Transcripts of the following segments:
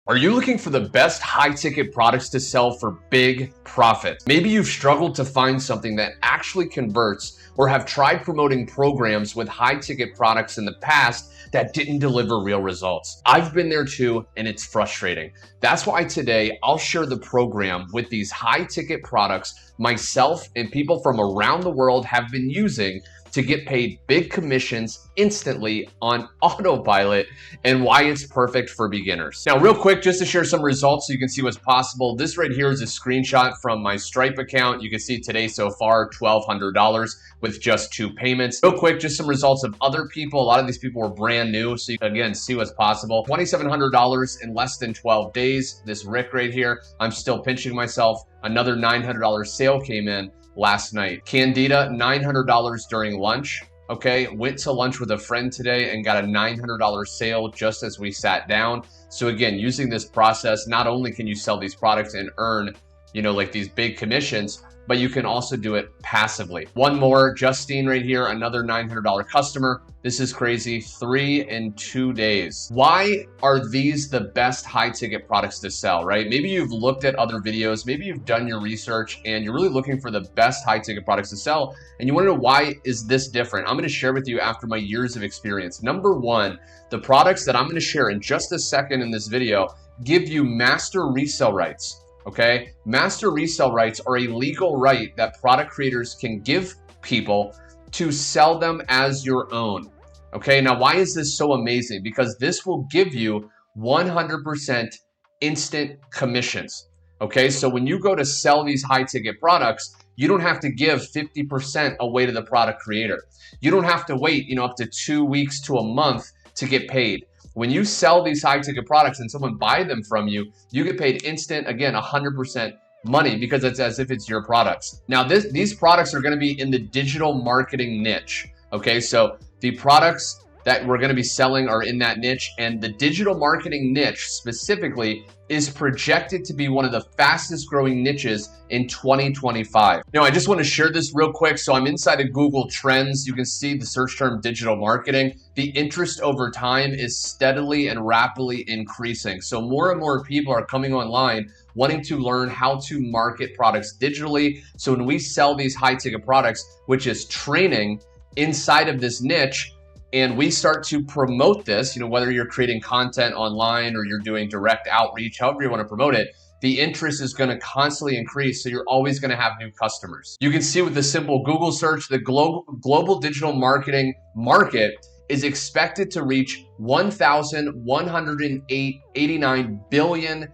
Are you looking for the best high-ticket products to sell for big profit? Maybe you've struggled to find something that actually converts or have tried promoting programs with high-ticket products in the past that didn't deliver real results. I've been there too, and it's frustrating. That's why today I'll share the program with these high-ticket products myself and people from around the world have been using to get paid big commissions instantly on autopilot and why it's perfect for beginners. Now, real quick, just to share some results so you can see what's possible. This right here is a screenshot from my Stripe account. You can see today so far, $1,200 with just 2 payments. Real quick, just some results of other people. A lot of these people were brand new, so you can again see what's possible. $2,700 in less than 12 days. This Rick right here, I'm still pinching myself. Another $900 sale came in last night. Candida, $900 during lunch. Okay, went to lunch with a friend today and got a $900 sale just as we sat down. So again, using this process, not only can you sell these products and earn, like these big commissions, but you can also do it passively. One more, Justine right here, another $900 customer. This is crazy, 3 in 2 days. Why are these the best high ticket products to sell, right? Maybe you've looked at other videos, maybe you've done your research and you're really looking for the best high ticket products to sell. And you wanna know why is this different? I'm gonna share with you after my years of experience. Number one, the products that I'm gonna share in just a second in this video give you master resale rights. Okay, master resale rights are a legal right that product creators can give people to sell them as your own. Okay, now why is this so amazing? Because this will give you 100% instant commissions. Okay, so when you go to sell these high ticket products, you don't have to give 50% away to the product creator. You don't have to wait, up to 2 weeks to a month to get paid. When you sell these high ticket products and someone buy them from you, you get paid instant, again, 100% money because it's as if it's your products. Now, these products are gonna be in the digital marketing niche, okay? So the products that we're gonna be selling are in that niche, and the digital marketing niche specifically is projected to be one of the fastest growing niches in 2025. Now, I just wanna share this real quick. So I'm inside of Google Trends. You can see the search term digital marketing. The interest over time is steadily and rapidly increasing. So more and more people are coming online wanting to learn how to market products digitally. So when we sell these high ticket products, which is training inside of this niche, and we start to promote this, whether you're creating content online or you're doing direct outreach, however you want to promote it, the interest is going to constantly increase. So you're always going to have new customers. You can see with the simple Google search, the global digital marketing market is expected to reach $1,189 billion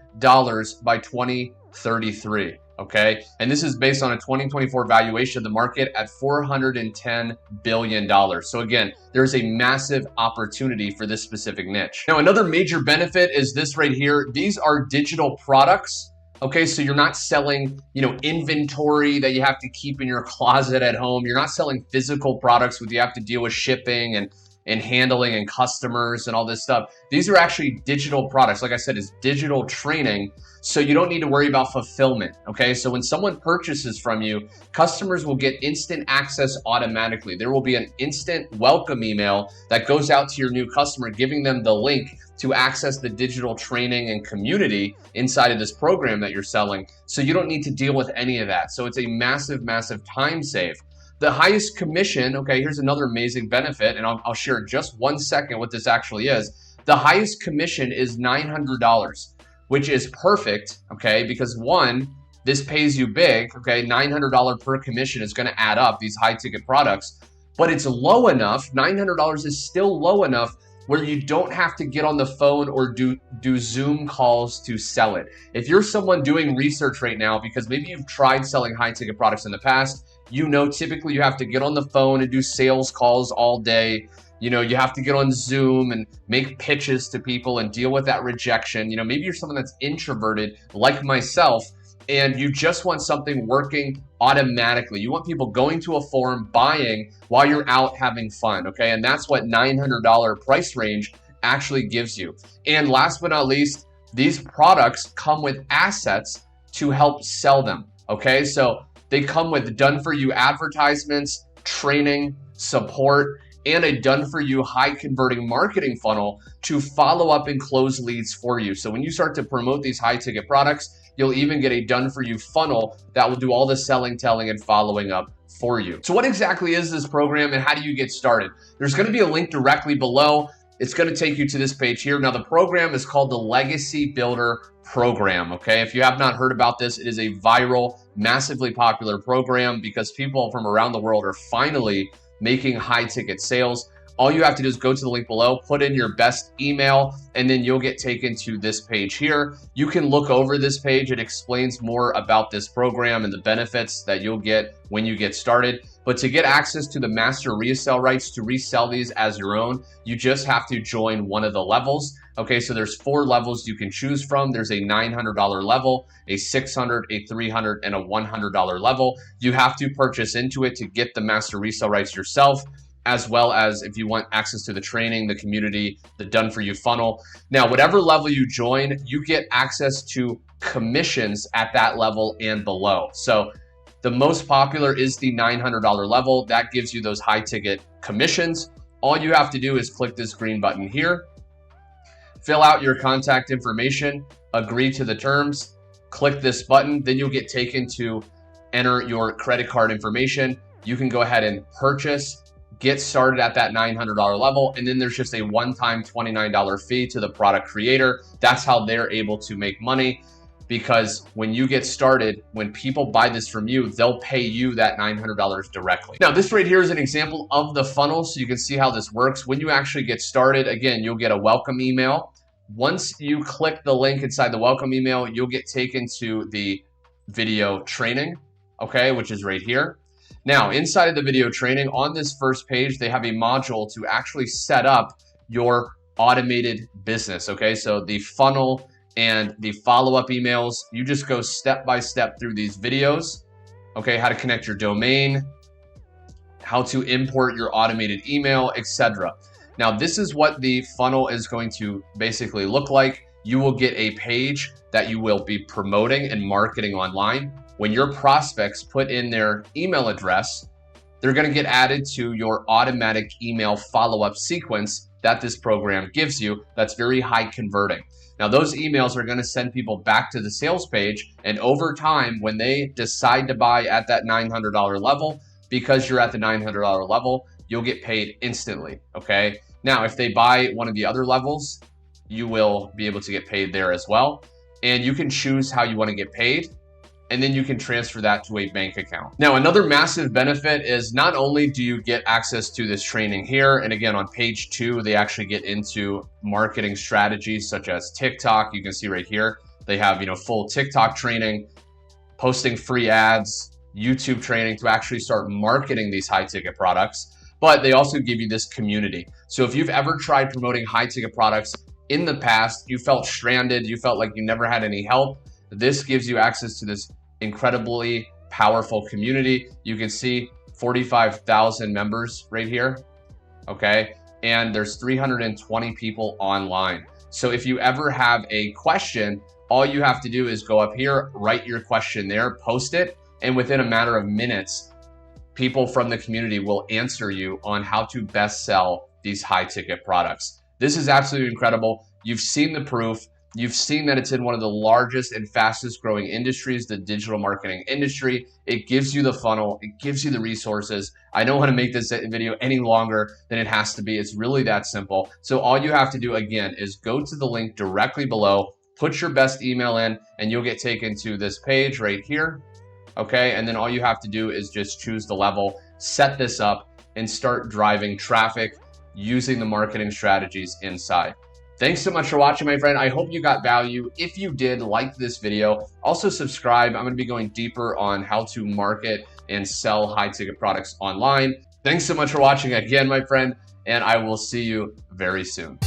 by 2033. Okay, and this is based on a 2024 valuation of the market at $410 billion. So again, there's a massive opportunity for this specific niche. Now, another major benefit is this right here. These are digital products. Okay, so you're not selling, inventory that you have to keep in your closet at home. You're not selling physical products where you have to deal with shipping and handling and customers and all this stuff. These are actually digital products. Like I said, it's digital training. So you don't need to worry about fulfillment. Okay, so when someone purchases from you, customers will get instant access automatically. There will be an instant welcome email that goes out to your new customer, giving them the link to access the digital training and community inside of this program that you're selling. So you don't need to deal with any of that. So it's a massive, massive time save. The highest commission, okay, here's another amazing benefit, and I'll share in just 1 second what this actually is. The highest commission is $900, which is perfect, okay, because one, this pays you big, okay, $900 per commission is gonna add up, these high ticket products, but it's low enough, $900 is still low enough where you don't have to get on the phone or do Zoom calls to sell it. If you're someone doing research right now, because maybe you've tried selling high ticket products in the past, typically you have to get on the phone and do sales calls all day. You have to get on Zoom and make pitches to people and deal with that rejection. Maybe you're someone that's introverted like myself, and you just want something working automatically. You want people going to a forum, buying while you're out having fun, okay? And that's what $900 price range actually gives you. And last but not least, these products come with assets to help sell them, okay? So they come with done-for-you advertisements, training, support, and a done-for-you high-converting marketing funnel to follow up and close leads for you. So when you start to promote these high-ticket products, you'll even get a done-for-you funnel that will do all the selling, telling, and following up for you. So what exactly is this program and how do you get started? There's going to be a link directly below. It's going to take you to this page here. Now, the program is called the Legacy Builder Program, okay? If you have not heard about this, it is a viral, massively popular program because people from around the world are finally making high-ticket sales. All you have to do is go to the link below, put in your best email, and then you'll get taken to this page here. You can look over this page. It explains more about this program and the benefits that you'll get when you get started. But to get access to the master resale rights to resell these as your own, you just have to join one of the levels. Okay, so there's 4 levels you can choose from. There's a $900 level, a $600, a $300, and a $100 level. You have to purchase into it to get the master resale rights yourself, as well as if you want access to the training, the community, the done-for-you funnel. Now, whatever level you join, you get access to commissions at that level and below. So the most popular is the $900 level. That gives you those high-ticket commissions. All you have to do is click this green button here, fill out your contact information, agree to the terms, click this button, then you'll get taken to enter your credit card information. You can go ahead and purchase, get started at that $900 level, and then there's just a one-time $29 fee to the product creator. That's how they're able to make money, because when you get started, when people buy this from you, they'll pay you that $900 directly. Now, this right here is an example of the funnel, so you can see how this works. When you actually get started, again, you'll get a welcome email. Once you click the link inside the welcome email, you'll get taken to the video training, okay, which is right here. Now, inside of the video training, on this first page, they have a module to actually set up your automated business, okay? So the funnel and the follow-up emails, you just go step by step through these videos, okay? How to connect your domain, how to import your automated email, etc. Now, this is what the funnel is going to basically look like. You will get a page that you will be promoting and marketing online. When your prospects put in their email address, they're going to get added to your automatic email follow-up sequence that this program gives you that's very high converting. Now, those emails are going to send people back to the sales page, and over time, when they decide to buy at that $900 level, because you're at the $900 level, you'll get paid instantly, okay? Now, if they buy one of the other levels, you will be able to get paid there as well, and you can choose how you want to get paid, and then you can transfer that to a bank account. Now, another massive benefit is not only do you get access to this training here, and again, on page 2, they actually get into marketing strategies such as TikTok. You can see right here, they have, full TikTok training, posting free ads, YouTube training to actually start marketing these high ticket products. But they also give you this community. So if you've ever tried promoting high ticket products in the past, you felt stranded, you felt like you never had any help, this gives you access to this incredibly powerful community. You can see 45,000 members right here, okay? And there's 320 people online. So if you ever have a question, all you have to do is go up here, write your question there, post it, and within a matter of minutes, people from the community will answer you on how to best sell these high ticket products. This is absolutely incredible. You've seen the proof. You've seen that it's in one of the largest and fastest growing industries, the digital marketing industry. It gives you the funnel. It gives you the resources. I don't want to make this video any longer than it has to be. It's really that simple. So all you have to do, again, is go to the link directly below, put your best email in, and you'll get taken to this page right here. Okay, and then all you have to do is just choose the level, set this up, and start driving traffic using the marketing strategies inside. Thanks so much for watching, my friend. I hope you got value. If you did, like this video. Also subscribe. I'm going to be going deeper on how to market and sell high-ticket products online. Thanks so much for watching again, my friend, and I will see you very soon.